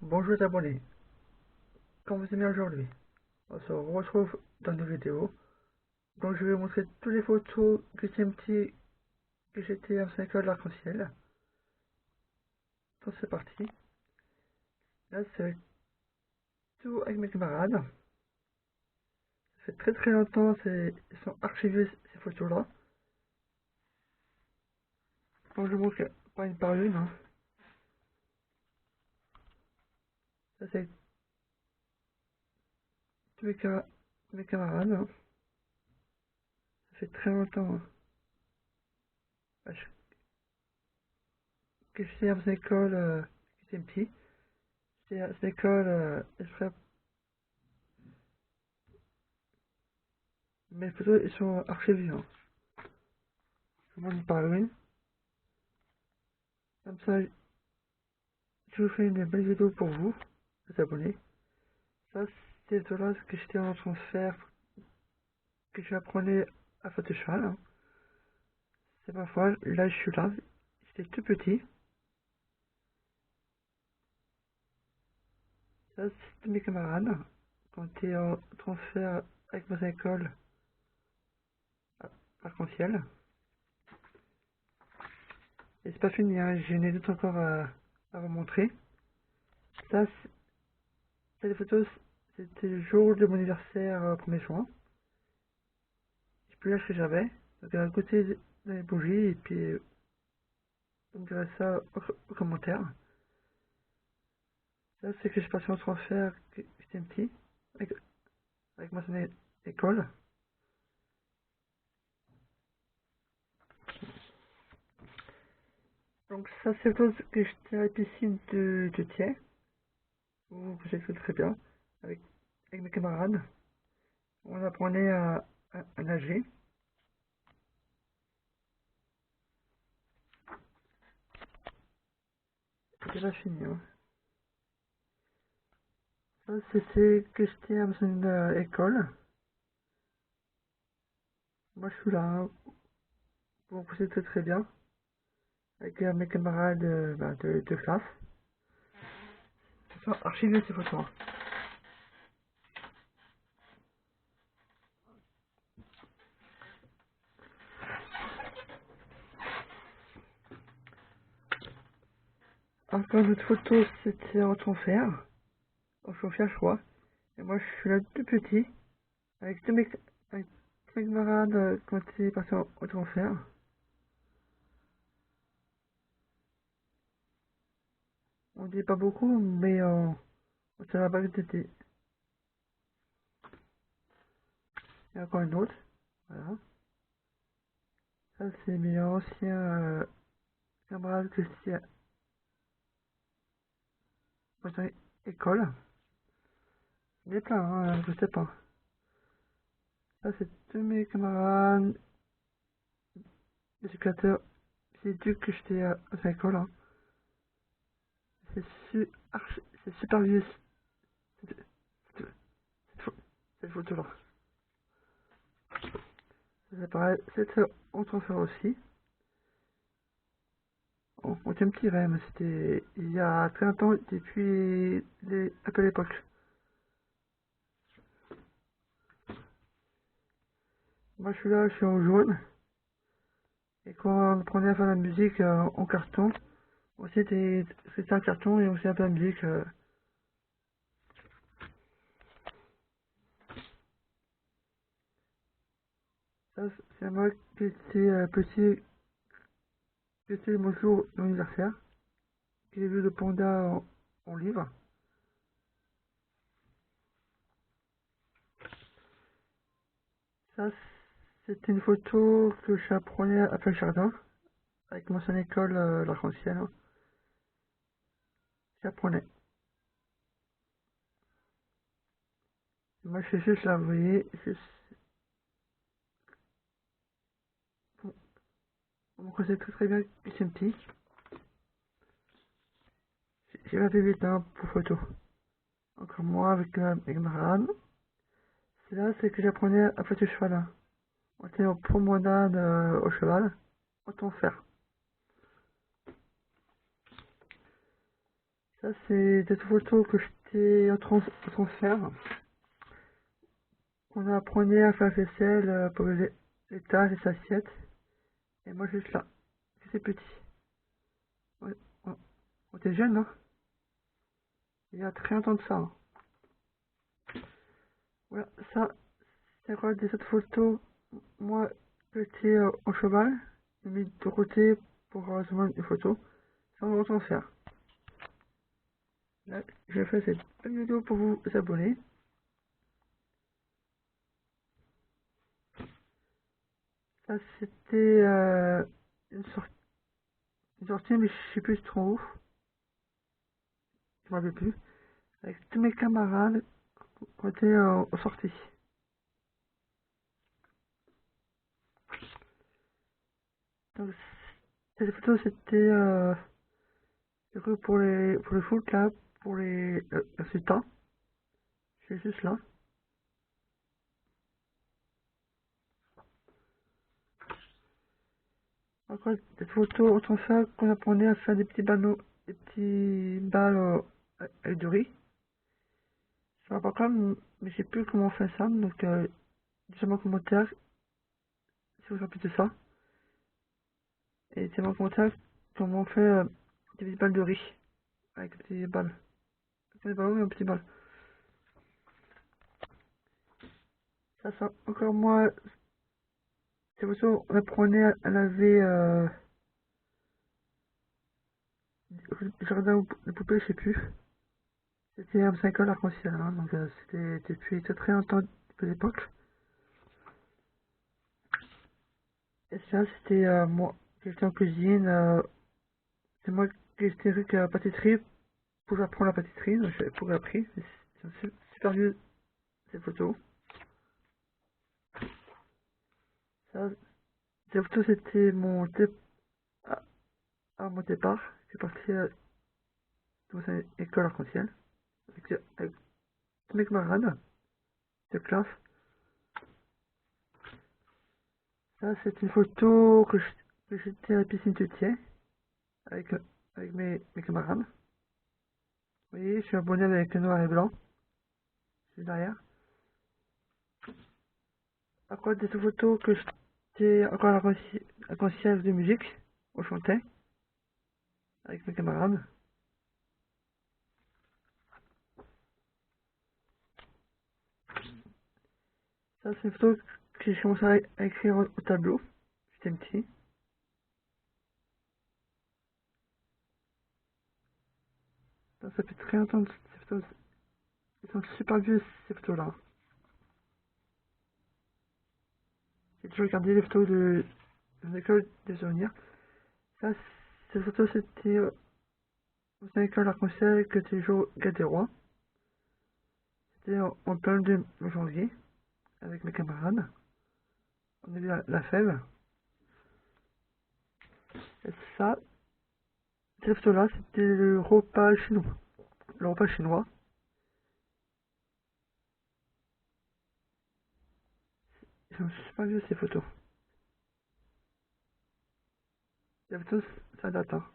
Bonjour les abonnés, comme vous aimez aujourd'hui, on se retrouve dans une vidéo dont je vais vous montrer toutes les photos que j'étais en 5 heures de l'arc-en-ciel. Donc c'est parti. Là c'est tout avec mes camarades. Ça fait très très longtemps, ils sont archivés ces photos-là. Donc je vous montre pas une par une. Hein. Ça c'est tous mes camarades. Hein. Ça fait très longtemps hein. Bah, que j'étais dans une école, que j'étais petit. J'étais dans une école, mes photos ils sont archivées. Hein. Je vous montre une par une. Comme ça, je vous fais une belle vidéo pour vous, les abonnés. Ça, c'est de là que j'étais en train de faire, que j'apprenais à faire du cheval. Hein. C'est ma foi, là je suis là. J'étais tout petit. Ça, c'est mes camarades. Quand j'étais en train de faire avec mon école à Arc-en-Ciel. Et c'est pas fini, hein. J'ai une autre encore à vous montrer. Ça, c'est les photos, c'était le jour de mon anniversaire, 1er juin. Je plus l'âge que j'avais. Donc à côté des bougies et puis vous me direz ça aux commentaires. Ça, c'est que je passais en transfert quand j'étais petit, avec ma ancienne école. Donc ça, c'est chose que j'étais à la piscine de Thiers, où j'ai fait très bien, avec mes camarades. On apprenait à nager. C'est déjà fini. Hein. Ça, c'était que j'étais à ma ancienne école. Moi, je suis là, hein, pour pousser très très bien, avec mes camarades de classe. Ce sont archivés ces photos. Encore une autre photo, c'était en transfert, je crois. Et moi, je suis là tout petit, avec avec tous mes camarades quand ils partent au transfert. On dit pas beaucoup, mais on tient la bague de thé. Il y a encore une autre. Voilà. Ça, c'est mes anciens camarades que j'étais à école. Il y en a plein, hein, je sais pas. Ça, c'est tous mes camarades éducateurs. C'est du que j'étais à l'école. Hein. C'est c'est super vieux, cette, cette, cette photo-là. Ça paraît, c'est on transfert aussi. On tient un petit REM, c'était il y a très longtemps, depuis à quelle époque. Moi je suis là, je suis en jaune. Et quand on prenait à faire la musique en carton, aussi c'était un carton et aussi un peu la musique. Ça, c'est moi qui étais petit, c'était mon jour d'anniversaire. J'ai vu le panda en livre. Ça, c'était une photo que j'apprenais à faire le jardin avec mon ancienne école, l'arc-en-ciel. Hein. J'apprenais. Moi, je suis juste là, vous voyez, on connaît très très bien que c'est petit. J'ai pas fait vite hein, pour photo. Encore moi avec mes camarades. C'est là, c'est que j'apprenais à faire du cheval. Hein. On était en promenade au cheval. Autant faire. Ça, c'est des photos que j'étais au transfert. On apprenait à faire vaisselle pour les tasses, les assiettes. Et moi, juste là. C'est petit. Ouais, on était jeune, hein. Il y a très longtemps de ça, hein. Voilà, ça, c'est quoi des autres photos. Moi, j'étais au cheval. J'ai mis de côté pour seulement une photo. Sans transfert. Là, je fais cette petite vidéo pour vous abonner. Ça, c'était une, une sortie, mais je sais plus trop où. Je m'en rappelle plus. Avec tous mes camarades qui étaient aux sorties. Donc, cette photo, c'était pour le full cap, pour les résultats. C'est juste là. Encore des photos autant ça qu'on apprenait à faire des petits balles avec du riz. Je me rappelle pas, mais je sais plus comment on fait ça. Donc, dites-moi en commentaire si vous vous rappelez de ça. Et dites-moi en commentaire comment on fait des petites balles de riz avec des petites balles. Des ballons et un petit balle. Ça, encore moi, ces photos, on apprenait à laver le jardin de poupées, je sais plus. C'était un 5 arc-en-ciel, hein, donc c'était depuis très très longtemps de l'époque. Et ça, c'était moi qui étais en cuisine. C'est moi qui étais avec la pâtisserie pour apprendre la pâtisserie, donc j'avais pour appris. C'est super vieux ces photos. Ça, ces photos, c'était à, mon départ. J'ai parti dans une école arc-en-ciel avec tous mes camarades de classe. Ça, c'est une photo que j'étais à la piscine de Thiers avec, avec mes camarades. Vous voyez, je suis abonné avec le noir et blanc. C'est derrière. Encore des photos que j'étais encore à la concierge de musique. On chantait avec mes camarades. Ça, c'est une photo que j'ai commencé à écrire au tableau. J'étais petit. Ça fait très longtemps que ces photos. Ils sont super vieux ces photos-là. J'ai toujours regardé les photos de l'école des souvenirs. Ça, cette photo, c'était dans une école arc-en-ciel que était toujours des Rois. C'était en plein de janvier avec mes camarades. On a vu la fève. Et ça, cette photo-là, c'était le repas chinois. Le repas chinois. Ils sont super vieux ces photos. Les photos, ça date, hein.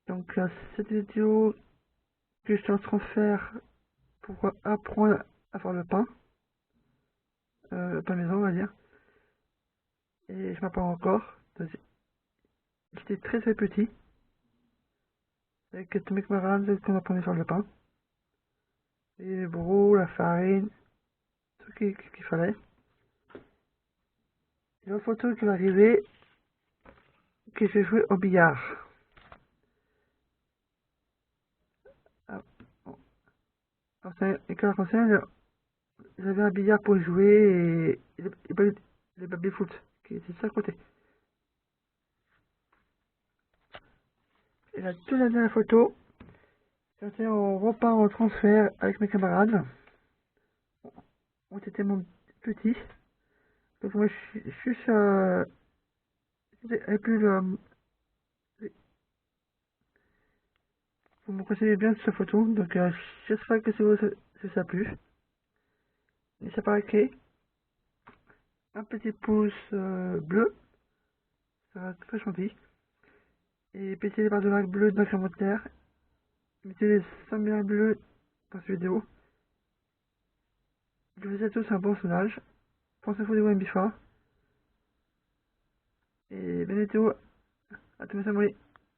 Donc, cette vidéo que je suis en train de faire pour apprendre à faire le pain maison, on va dire. Et je m'apprends encore. J'étais très très petit, avec tous mes camarades qu'on apprenait sur le pain. Et le broc, la farine, tout ce qu'il fallait. Et la photo qui va arriver, que j'ai joué au billard. Ah, bon. Alors, c'est école française, j'avais un billard pour jouer et les baby-foot qui étaient juste à côté. Et la toute dernière photo, c'était en repas en transfert avec mes camarades. On était mon petit. Donc moi je suis et puis vous me conseillez bien cette photo. Donc j'espère que ça a plu. N'hésitez pas à liker. Un petit pouce bleu. Ça va être très gentil. Et mettez les barres de like bleues dans les commentaires. Mettez les 100 000 bleus dans cette vidéo. Je vous souhaite à tous un bon sondage. Pensez-vous des Bifa. Et Benetto, à tous mes amoureux.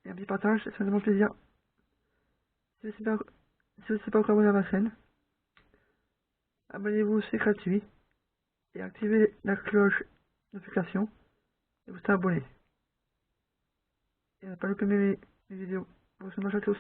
Et un petit partage, ça me fait plaisir. Si vous n'êtes pas encore abonné à ma chaîne, abonnez-vous, c'est gratuit. Et activez la cloche notification. Et vous êtes abonné. Et ne pas louper mes vidéos. Bon sondage à tous.